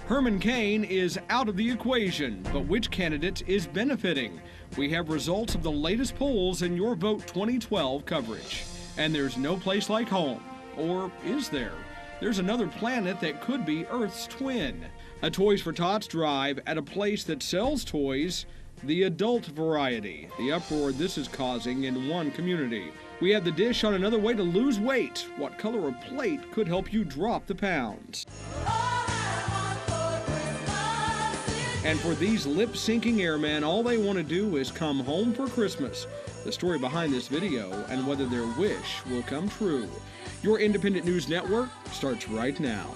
Herman Cain is out of the equation, but which candidate is benefiting? We have results of the latest polls in Your Vote 2012 coverage. And there's no place like home. Or is there? There's another planet that could be Earth's twin. A Toys for Tots drive at a place that sells toys, the adult variety. The uproar this is causing in one community. We have the dish on another way to lose weight. What color of plate could help you drop the pounds? And for these lip-syncing airmen, all they want to do is come home for Christmas. The story behind this video and whether their wish will come true. Your Independent News Network starts right now.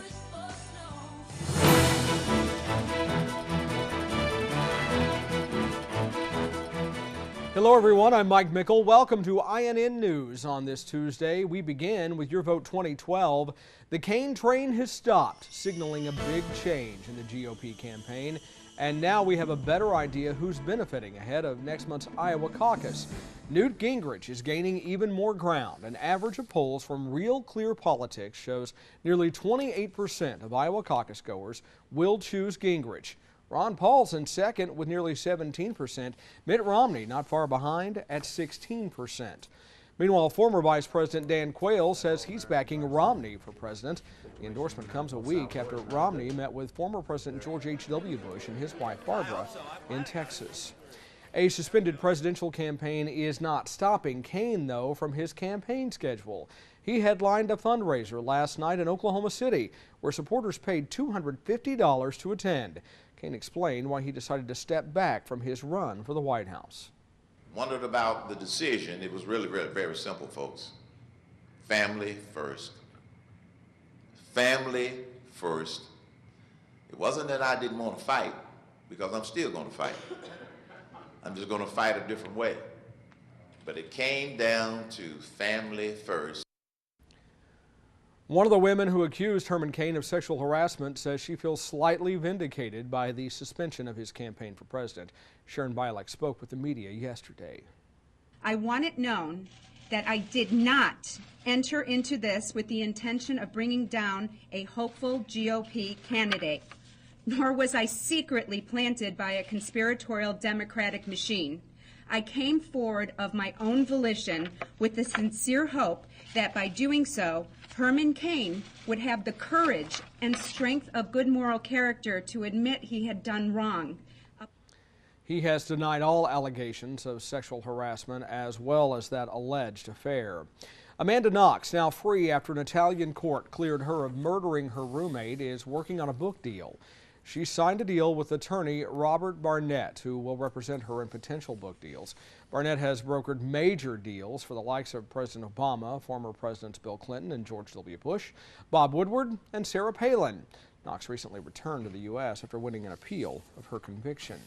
Hello everyone, I'm Mike Mickle. Welcome to INN News on this Tuesday. We begin with Your Vote 2012. The Cain train has stopped, signaling a big change in the GOP campaign. And now we have a better idea who's benefiting ahead of next month's Iowa caucus. Newt Gingrich is gaining even more ground. An average of polls from Real Clear Politics shows nearly 28% of Iowa caucus goers will choose Gingrich. Ron Paul's in second with nearly 17%. Mitt Romney not far behind at 16%. Meanwhile, former Vice President Dan Quayle says he's backing Romney for president. The endorsement comes a week after Romney met with former President George H.W. Bush and his wife Barbara in Texas. A suspended presidential campaign is not stopping Cain, though, from his campaign schedule. He headlined a fundraiser last night in Oklahoma City, where supporters paid $250 to attend. Cain explained why he decided to step back from his run for the White House. Wondered about the decision. It was really very simple, folks. Family first. Family first. It wasn't that I didn't want to fight, because I'm still going to fight. I'm just going to fight a different way. But it came down to family first. One of the women who accused Herman Cain of sexual harassment says she feels slightly vindicated by the suspension of his campaign for president. Sharon Bialek spoke with the media yesterday. I want it known that I did not enter into this with the intention of bringing down a hopeful GOP candidate, nor was I secretly planted by a conspiratorial Democratic machine. I came forward of my own volition with the sincere hope that by doing so, Herman Cain would have the courage and strength of good moral character to admit he had done wrong. He has denied all allegations of sexual harassment as well as that alleged affair. Amanda Knox, now free after an Italian court cleared her of murdering her roommate, is working on a book deal. She signed a deal with attorney Robert Barnett, who will represent her in potential book deals. Barnett has brokered major deals for the likes of President Obama, former Presidents Bill Clinton and George W. Bush, Bob Woodward, and Sarah Palin. Knox recently returned to the U.S. after winning an appeal of her conviction.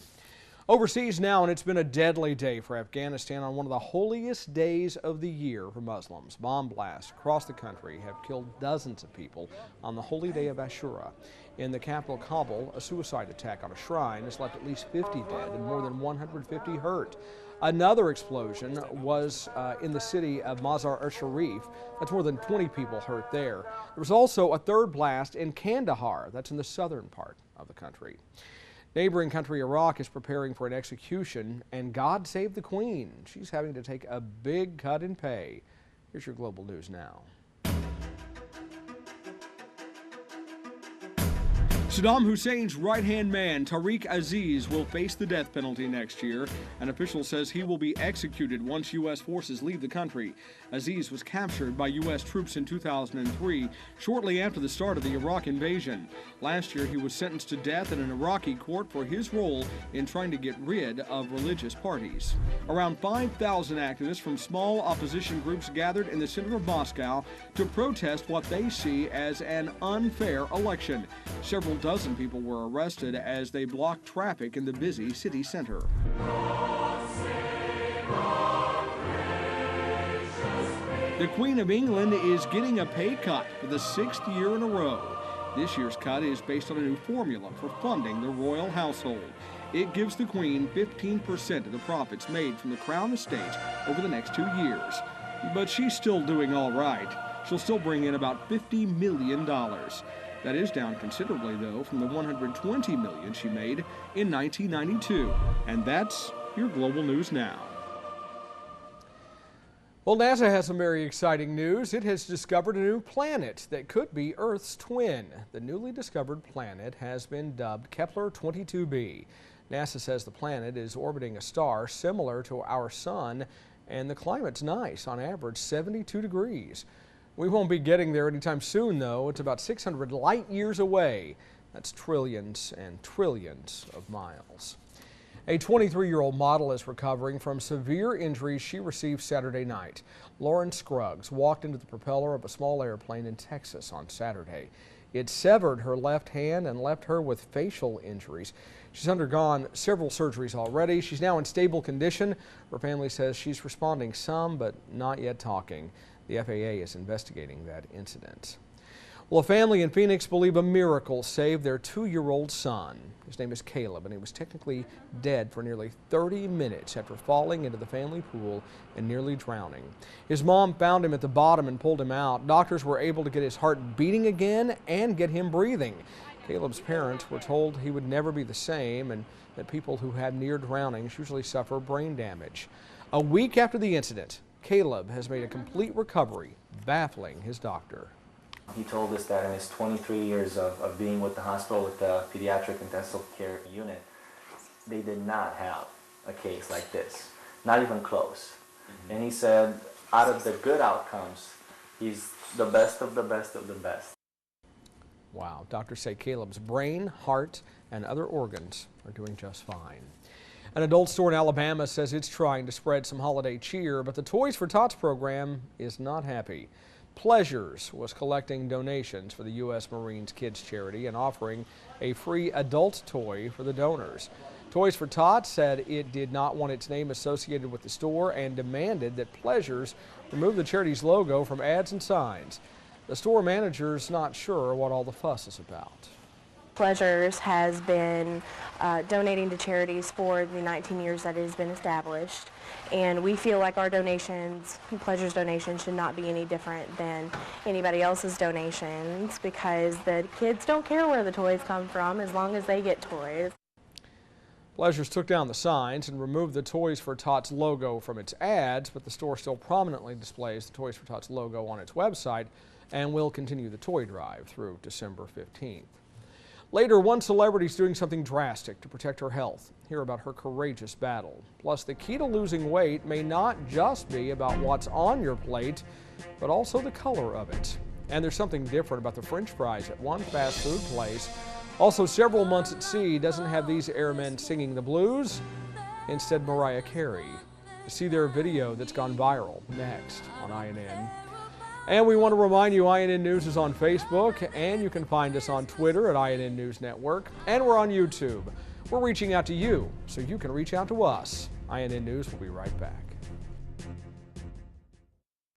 Overseas now, and it's been a deadly day for Afghanistan on one of the holiest days of the year for Muslims. Bomb blasts across the country have killed dozens of people on the holy day of Ashura. In the capital, Kabul, a suicide attack on a shrine has left at least 50 dead and more than 150 hurt. Another explosion was in the city of Mazar-e-Sharif. That's more than 20 people hurt there. There was also a third blast in Kandahar. That's in the southern part of the country. Neighboring country Iraq is preparing for an execution, and God save the Queen. She's having to take a big cut in pay. Here's your global news now. Saddam Hussein's right-hand man, Tariq Aziz, will face the death penalty next year. An official says he will be executed once U.S. forces leave the country. Aziz was captured by U.S. troops in 2003, shortly after the start of the Iraq invasion. Last year, he was sentenced to death in an Iraqi court for his role in trying to get rid of religious parties. Around 5,000 activists from small opposition groups gathered in the center of Moscow to protest what they see as an unfair election. Several dozen people were arrested as they blocked traffic in the busy city center. The Queen of England is getting a pay cut for the 6th year in a row. This year's cut is based on a new formula for funding the royal household. It gives the Queen 15% of the profits made from the Crown estate over the next 2 years. But she's still doing all right. She'll still bring in about $50 million. That is down considerably, though, from the $120 million she made in 1992. And that's your Global News Now. Well, NASA has some very exciting news. It has discovered a new planet that could be Earth's twin. The newly discovered planet has been dubbed Kepler-22b. NASA says the planet is orbiting a star similar to our sun, and the climate's nice, on average 72 degrees. We won't be getting there anytime soon, though. It's about 600 light years away. That's trillions and trillions of miles. A 23-year-old model is recovering from severe injuries she received Saturday night. Lauren Scruggs walked into the propeller of a small airplane in Texas on Saturday. It severed her left hand and left her with facial injuries. She's undergone several surgeries already. She's now in stable condition. Her family says she's responding some, but not yet talking. The FAA is investigating that incident. Well, a family in Phoenix believe a miracle saved their 2-year-old son. His name is Caleb, and he was technically dead for nearly 30 minutes after falling into the family pool and nearly drowning. His mom found him at the bottom and pulled him out. Doctors were able to get his heart beating again and get him breathing. Caleb's parents were told he would never be the same and that people who had near drownings usually suffer brain damage. A week after the incident, Caleb has made a complete recovery, baffling his doctor. He told us that in his 23 years of being with the hospital with the pediatric intensive care unit, they did not have a case like this, not even close. And he said, out of the good outcomes, he's the best of the best of the best. Wow, doctors say Caleb's brain, heart, and other organs are doing just fine. An adult store in Alabama says it's trying to spread some holiday cheer, but the Toys for Tots program is not happy. Pleasures was collecting donations for the U.S. Marines Kids Charity and offering a free adult toy for the donors. Toys for Tots said it did not want its name associated with the store and demanded that Pleasures remove the charity's logo from ads and signs. The store manager's not sure what all the fuss is about. Pleasures has been donating to charities for the 19 years that it has been established, and we feel like our donations, Pleasures donations, should not be any different than anybody else's donations because the kids don't care where the toys come from as long as they get toys. Pleasures took down the signs and removed the Toys for Tots logo from its ads, but the store still prominently displays the Toys for Tots logo on its website and will continue the toy drive through December 15th. Later, one celebrity is doing something drastic to protect her health. Hear about her courageous battle. Plus, the key to losing weight may not just be about what's on your plate, but also the color of it. And there's something different about the French fries at one fast food place. Also, Several Months at Sea doesn't have these airmen singing the blues, instead Mariah Carey. See their video that's gone viral next on INN. And we want to remind you INN News is on Facebook, and you can find us on Twitter at INN News Network, and we're on YouTube. We're reaching out to you so you can reach out to us. INN News will be right back.